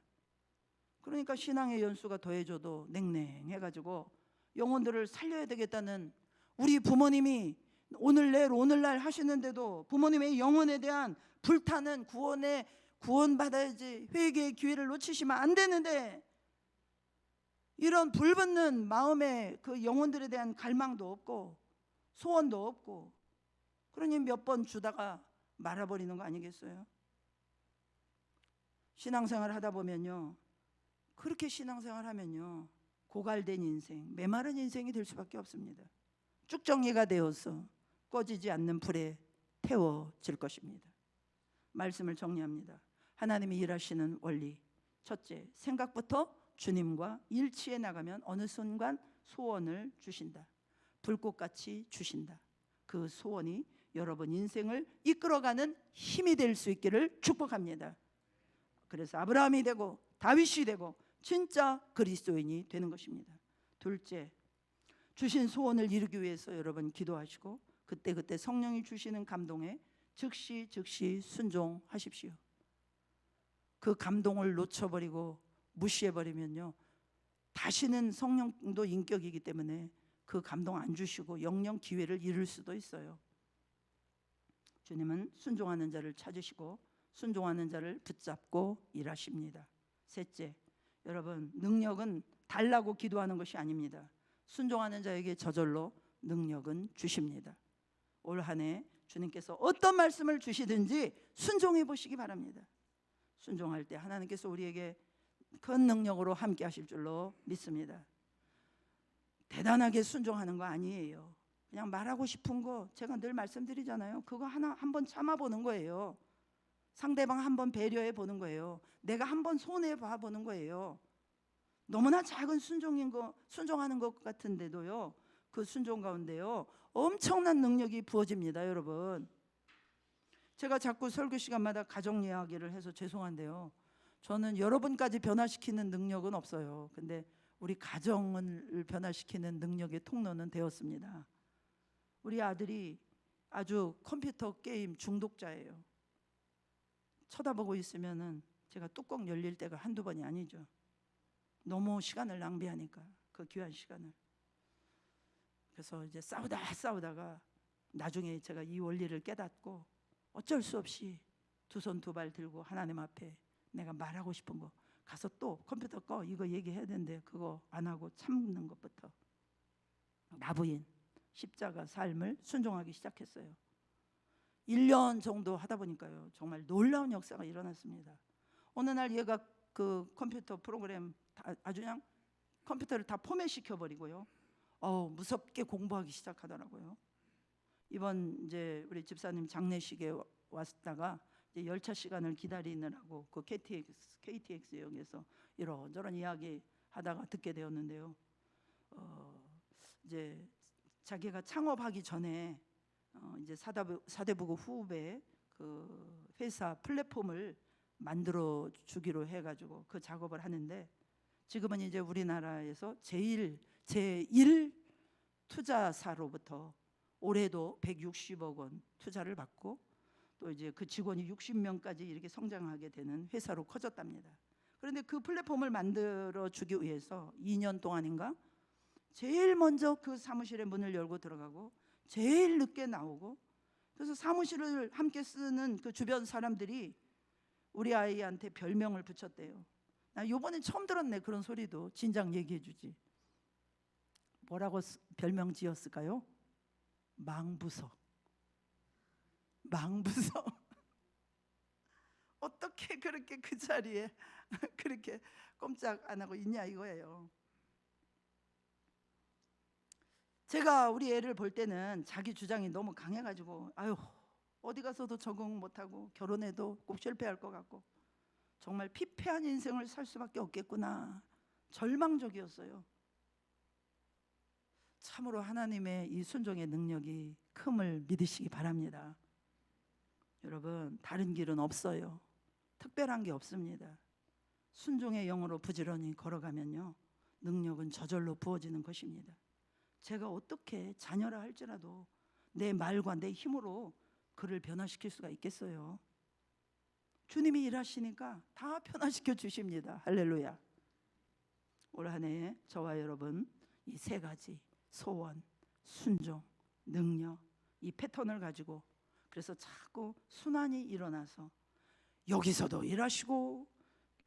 그러니까 신앙의 연수가 더해져도 냉랭해가지고 영혼들을 살려야 되겠다는, 우리 부모님이 오늘날 하시는데도 부모님의 영혼에 대한 불타는 구원받아야지 회개의 기회를 놓치시면 안 되는데, 이런 불붙는 마음에 그 영혼들에 대한 갈망도 없고 소원도 없고, 그러니 몇 번 주다가 말아버리는 거 아니겠어요? 신앙생활 하다 보면요, 그렇게 신앙생활 하면요, 고갈된 인생, 메마른 인생이 될 수밖에 없습니다. 쭉정이가 되어서 꺼지지 않는 불에 태워질 것입니다. 말씀을 정리합니다. 하나님이 일하시는 원리, 첫째, 생각부터 주님과 일치해 나가면 어느 순간 소원을 주신다. 불꽃같이 주신다. 그 소원이 여러분 인생을 이끌어가는 힘이 될 수 있기를 축복합니다. 그래서 아브라함이 되고 다윗이 되고 진짜 그리스도인이 되는 것입니다. 둘째, 주신 소원을 이루기 위해서 여러분 기도하시고 그때 성령이 주시는 감동에 즉시 순종하십시오. 그 감동을 놓쳐버리고 무시해버리면요, 다시는 성령도 인격이기 때문에 그 감동 안 주시고 영영 기회를 잃을 수도 있어요. 주님은 순종하는 자를 찾으시고 순종하는 자를 붙잡고 일하십니다. 셋째, 여러분, 능력은 달라고 기도하는 것이 아닙니다. 순종하는 자에게 저절로 능력은 주십니다. 올 한 해 주님께서 어떤 말씀을 주시든지 순종해 보시기 바랍니다. 순종할 때 하나님께서 우리에게 큰 능력으로 함께 하실 줄로 믿습니다. 대단하게 순종하는 거 아니에요. 그냥 말하고 싶은 거, 제가 늘 말씀드리잖아요. 그거 한번 참아보는 거예요. 상대방 한번 배려해 보는 거예요. 내가 한번 손해 봐 보는 거예요. 너무나 작은 순종하는 것 같은데도요, 그 순종 가운데요 엄청난 능력이 부어집니다. 여러분, 제가 자꾸 설교 시간마다 가정 이야기를 해서 죄송한데요, 저는 여러분까지 변화시키는 능력은 없어요. 근데 우리 가정을 변화시키는 능력의 통로는 되었습니다. 우리 아들이 아주 컴퓨터 게임 중독자예요. 쳐다보고 있으면은 제가 뚜껑 열릴 때가 한두 번이 아니죠. 너무 시간을 낭비하니까, 그 귀한 시간을. 그래서 이제 싸우다가 나중에 제가 이 원리를 깨닫고 어쩔 수 없이 두 손 두 발 들고 하나님 앞에 내가 말하고 싶은 거 가서 또 컴퓨터 꺼 이거 얘기해야 되는데 그거 안 하고 참는 것부터 나부인 십자가 삶을 순종하기 시작했어요. 1년 정도 하다 보니까요, 정말 놀라운 역사가 일어났습니다. 어느 날 얘가 그 컴퓨터 프로그램 아주 그냥 컴퓨터를 다 포맷 시켜버리고요, 무섭게 공부하기 시작하더라고요. 이번 이제 우리 집사님 장례식에 왔다가 이제 열차 시간을 기다리느라고 그 KTX역에서 이런저런 이야기 하다가 듣게 되었는데요. 이제 자기가 창업하기 전에 이제 사대부고 후배 그 회사 플랫폼을 만들어 주기로 해가지고 그 작업을 하는데, 지금은 이제 우리나라에서 제1 투자사로부터 올해도 160억 원 투자를 받고 또 이제 그 직원이 60명까지 이렇게 성장하게 되는 회사로 커졌답니다. 그런데 그 플랫폼을 만들어 주기 위해서 2년 동안인가 제일 먼저 그 사무실에 문을 열고 들어가고 제일 늦게 나오고, 그래서 사무실을 함께 쓰는 그 주변 사람들이 우리 아이한테 별명을 붙였대요. 나 요번엔 처음 들었네, 그런 소리도. 진작 얘기해 주지. 뭐라고 별명 지었을까요? 망부서. 어떻게 그렇게 그 자리에 그렇게 꼼짝 안 하고 있냐 이거예요. 제가 우리 애를 볼 때는 자기 주장이 너무 강해가지고 어디 가서도 적응 못하고 결혼해도 꼭 실패할 것 같고 정말 피폐한 인생을 살 수밖에 없겠구나, 절망적이었어요. 참으로 하나님의 이 순종의 능력이 큼을 믿으시기 바랍니다. 여러분, 다른 길은 없어요. 특별한 게 없습니다. 순종의 영으로 부지런히 걸어가면요, 능력은 저절로 부어지는 것입니다. 제가 어떻게 자녀라 할지라도 내 말과 내 힘으로 그를 변화시킬 수가 있겠어요? 주님이 일하시니까 다 변화시켜 주십니다. 할렐루야. 올 한 해 저와 여러분 이 세 가지 소원, 순종, 능력, 이 패턴을 가지고 그래서 자꾸 순환이 일어나서 여기서도 일하시고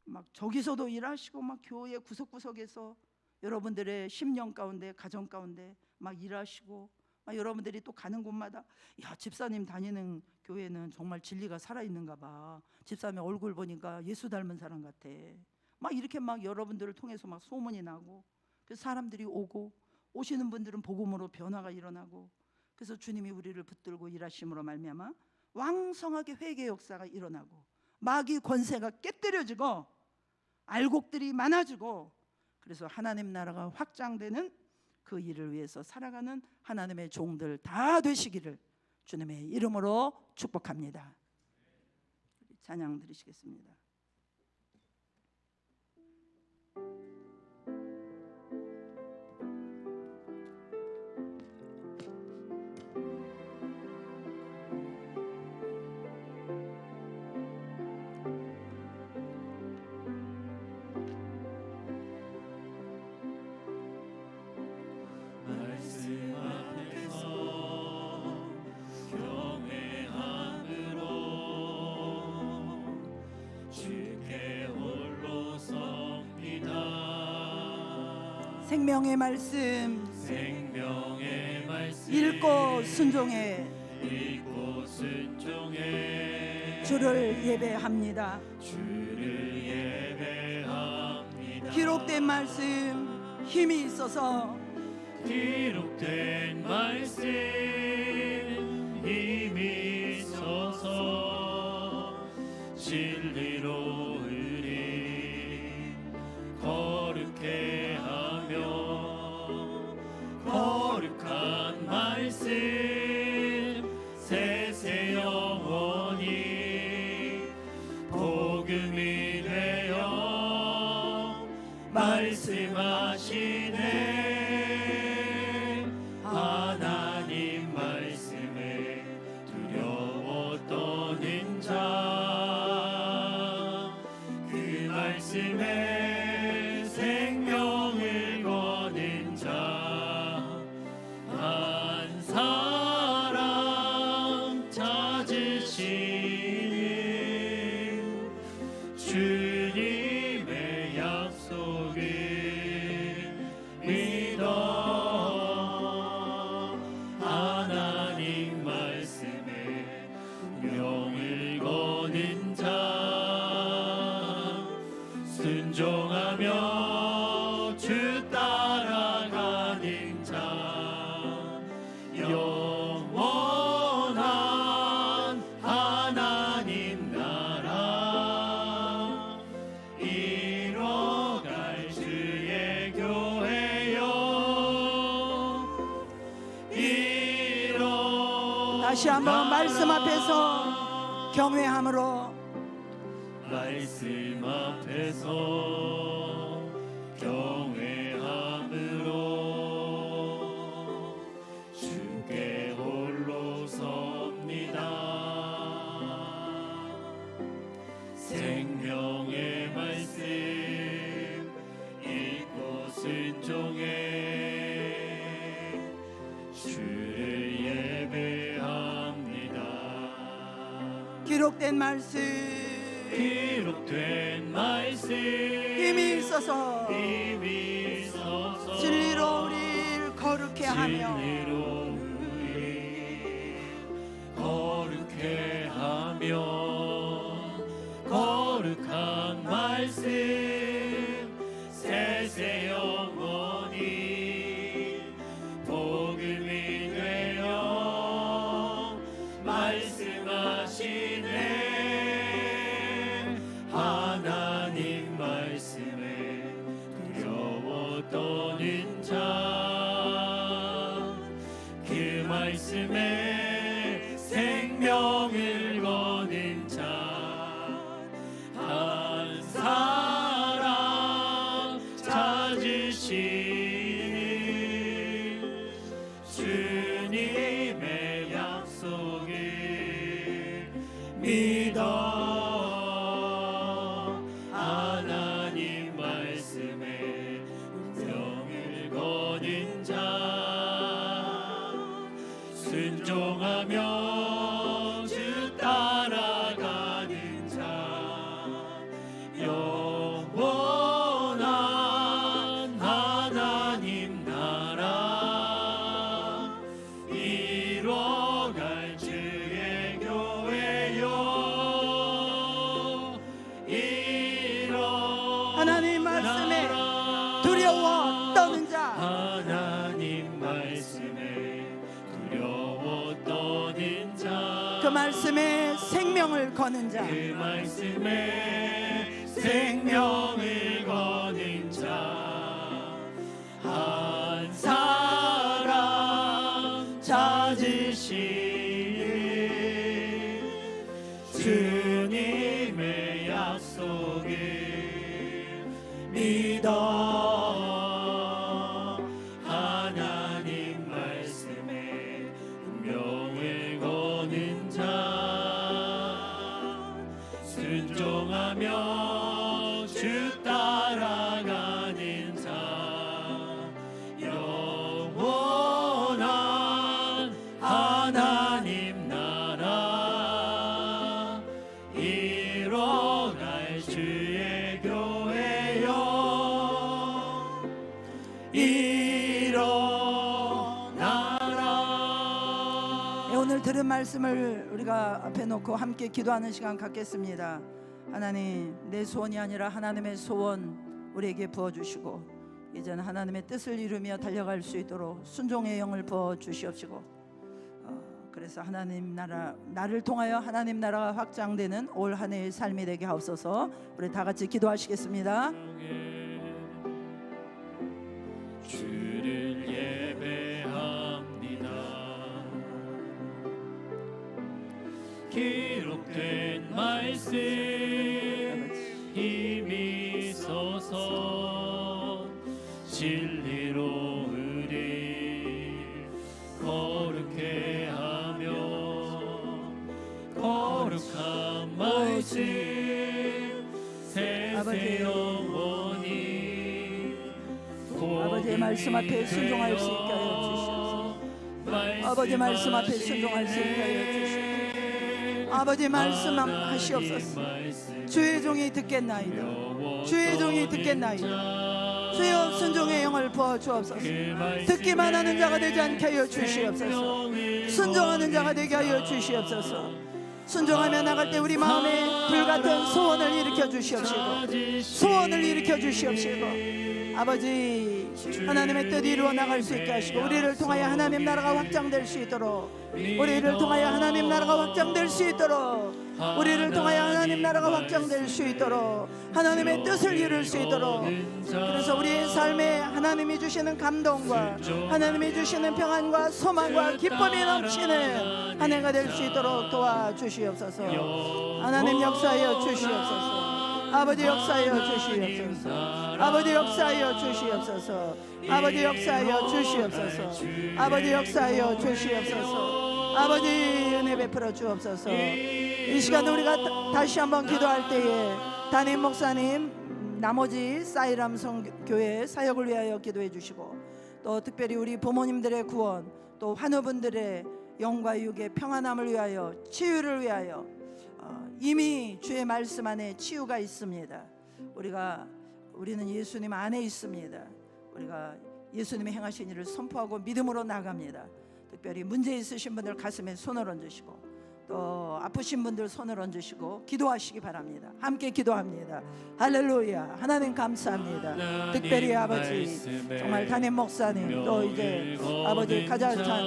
막 저기서도 일하시고 막 교회 구석구석에서 여러분들의 심령 가운데 가정 가운데 막 일하시고 막 여러분들이 또 가는 곳마다 야, 집사님 다니는 교회는 정말 진리가 살아있는가 봐, 집사님 얼굴 보니까 예수 닮은 사람 같아, 막 이렇게 막 여러분들을 통해서 막 소문이 나고, 그래서 사람들이 오고 오시는 분들은 복음으로 변화가 일어나고, 그래서 주님이 우리를 붙들고 일하심으로 말미암아 왕성하게 회개 역사가 일어나고 마귀 권세가 깨뜨려지고 알곡들이 많아지고, 그래서 하나님 나라가 확장되는 그 일을 위해서 살아가는 하나님의 종들 다 되시기를 주님의 이름으로 축복합니다. 찬양 드리시겠습니다. 생명의 말씀 읽고 순종해 주를 예배합니다. 기록된 말씀 힘이 있어서 기록된 말씀 힘이 있어서 진리로 우리 거룩해 하며 거룩한 말씀 세세 영원히 말씀하시는 주님의 약속을 믿어 하나님 말씀에 명을 거는 자 순종하며 주 따라가는 자 영원한 하나님 나라 이뤄갈 주의 교회여 다시 한번 말씀 앞에서 경외함으로 말씀 앞에서 경외함으로 주께 홀로 섭니다. 생명의 말씀 읽고 순종해 주를 예배합니다. 기록된 말씀 힘이 있어서 진리로 우리를 거룩해 하며 거룩한 말씀 세세 영원히 복음이 되어 말씀하시네. 하나님 말씀에 두려워 떠는 자 그 말씀에 생명을 거는 자 한 사람 찾으시는 주님의 약속을 믿어 하나님 말씀에 명을 거는 자 순종하며 주 따라가는 자 영원한 하나님 나라 이뤄갈 주의 교회여 하나님 말씀에 두려워 떠는 자 하나님 말씀에 두려워 떠는 자 그 말씀에 생명을 거는 자 그 말씀에 생명을 거는 자 한 사람 찾으시는 주님의 약속을 믿어 하나님 말씀에 운명을 거는 자 순종하며 주 따라가는 자 영원한 하나님 나라 이뤄갈 주의 교회여 일어나라. 오늘 들은 말씀을 우리가 앞에 놓고 함께 기도하는 시간 갖겠습니다. 하나님, 내 소원이 아니라 하나님의 소원 우리에게 부어주시고 이제는 하나님의 뜻을 이루며 달려갈 수 있도록 순종의 영을 부어주시옵시고 그래서 하나님 나라, 나를 통하여 하나님 나라가 확장되는 올 한 해의 삶이 되게 하옵소서. 우리 다 같이 기도하시겠습니다. 주를 예배합니다. 기록된 말씀 힘이 있어서 진리로 우리 거룩해 하며 거룩한 말씀 세세 영원히 아버지의 말씀 앞에 순종할 수 있게 하여 주시옵소서. 아버지의 말씀 앞에 순종할 수 있게 하여 주시옵소서. 아버지 말씀하시옵소서. 주의 종이 듣겠나이다. 주의 종이 듣겠나이다. 주여 순종의 영을 부어 주옵소서. 듣기만 하는 자가 되지 않게 하여 주시옵소서. 순종하는 자가 되게 하여 주시옵소서. 순종하며 나갈 때 우리 마음에 불같은 소원을 일으켜 주시옵시고, 소원을 일으켜 주시옵시고, 아버지 하나님의 뜻 이루어 나갈 수 있게 하시고, 우리를 통하여 하나님 나라가 확장될 수 있도록, 우리를 통하여 하나님 나라가 확장될 수 있도록, 우리를 통하여 하나님 나라가 확장될 수 있도록, 하나님의 뜻을 이룰 수 있도록, 그래서 우리의 삶에 하나님이 주시는 감동과 하나님이 주시는 평안과 소망과 기쁨이 넘치는 한 해가 될 수 있도록 도와주시옵소서. 하나님 역사하여 주시옵소서. 아버지 역사하여 주시옵소서. 아버지 역사하여 주시옵소서. 아버지 역사하여 주시옵소서. 아버지 역사하여 주시옵소서. 아버지 은혜 베풀어 주옵소서. 이 시간 우리가 다시 한번 기도할 때에 담임 목사님 나머지 사이람 성교회 사역을 위하여 기도해 주시고, 또 특별히 우리 부모님들의 구원, 또 환우분들의 영과 육의 평안함을 위하여, 치유를 위하여, 이미 주의 말씀 안에 치유가 있습니다. 우리는 예수님 안에 있습니다. 우리가 예수님의 행하신 일을 선포하고 믿음으로 나갑니다. 특별히 문제 있으신 분들 가슴에 손을 얹으시고, 또 아프신 분들 손을 얹으시고 기도하시기 바랍니다. 함께 기도합니다. 할렐루야. 하나님 감사합니다. 특별히 아버지 정말 담임 목사님, 또 이제 아버지 가자탄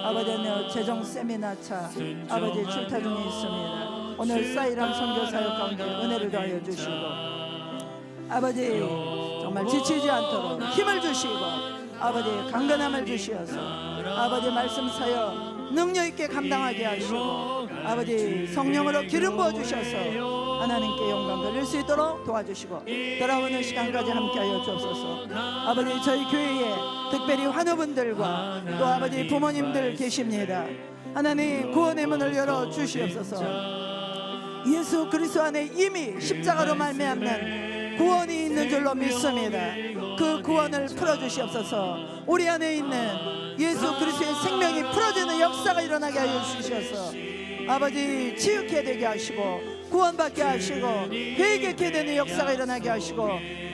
아버지 재정 세미나차 아버지 출타 중에 있습니다. 오늘 사이람 선교 사역 가운데 은혜를 더하여 주시고, 아버지 정말 지치지 않도록 힘을 주시고, 아버지 강건함을 주시어서 아버지 말씀 사역 능력 있게 감당하게 하시고, 아버지 성령으로 기름 부어 주셔서 하나님께 영광 돌릴 수 있도록 도와주시고, 돌아오는 시간까지 함께하여 주옵소서. 아버지 저희 교회에 특별히 환우분들과 또 아버지 부모님들 계십니다. 하나님 구원의 문을 열어 주시옵소서. 예수 그리스도 안에 이미 십자가로 말미암는 구원이 있는 줄로 믿습니다. 그 구원을 풀어주시옵소서. 우리 안에 있는 예수 그리스도의 생명이 풀어지는 역사가 일어나게 하여 주셔서 아버지 치유케 되게 하시고, 구원받게 하시고, 회개케 되는 역사가 일어나게 하시고,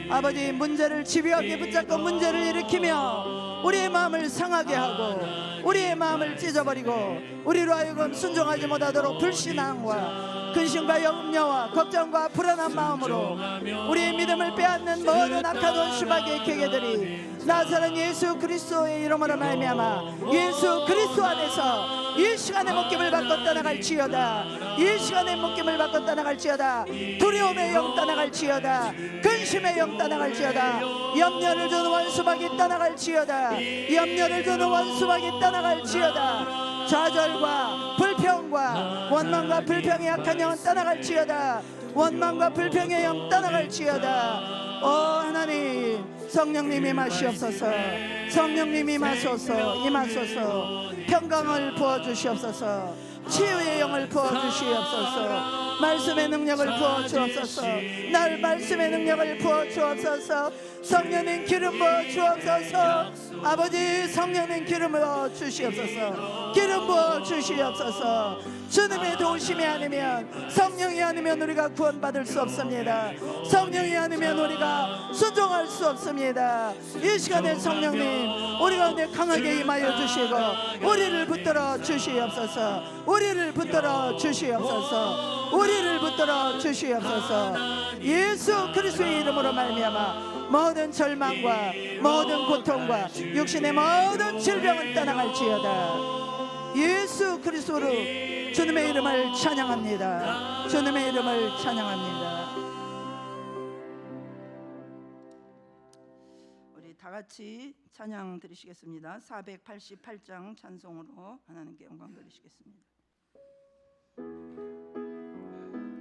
아버지 문제를 집요하게 붙잡고 문제를 일으키며 우리의 마음을 상하게 하고 우리의 마음을 찢어버리고 우리로 하여금 순종하지 못하도록 불신앙과 근심과 염려와 걱정과 불안한 마음으로 우리의 믿음을 빼앗는 모든 악한 수박의 계계들이 나사렛 예수 그리스도의 이름으로 말미암아 예수 그리스도 안에서 이 시간의 묶임을 받고 떠나갈지어다. 이 시간의 묶임을 받고 떠나갈지어다. 두려움의 영 떠나갈지어다. 근심의 영 떠나갈지어다. 염려를 주는 원수박이 떠나갈지어다. 염려를 주는 원수박이 떠나갈지어다. 좌절과 불평과 원망과 불평의 약한 영은 떠나갈지어다. 원망과 불평의 영 떠나갈지어다. 오 하나님, 성령님 임하시옵소서. 성령님 임하소서. 임하소서. 평강을 부어주시옵소서. 치유의 영을 부어주시옵소서. 말씀의 능력을 부어주옵소서. 날 말씀의 능력을 부어주옵소서. 성령님 기름 부어주옵소서. 아버지 성령님 기름 부어주시옵소서. 기름 부어주시옵소서. 주님의 도우심이 아니면, 성령이 아니면 우리가 구원받을 수 없습니다. 성령이 아니면 우리가 순종할 수 없습니다. 이 시간에 성령님 우리 가운데 강하게 임하여 주시고 우리를 붙들어 주시옵소서. 우리를 붙들어 주시옵소서. 우리를 붙들어 주시옵소서. 예수 그리스도의 이름으로 말미암아 모든 절망과 모든 고통과 육신의 모든 질병은 떠나갈지어다. 예수 그리스도로 주님의 이름을 찬양합니다. 주님의 이름을 찬양합니다. 우리 다 같이 찬양 드리시겠습니다. 488장 찬송으로 하나님께 영광 드리시겠습니다.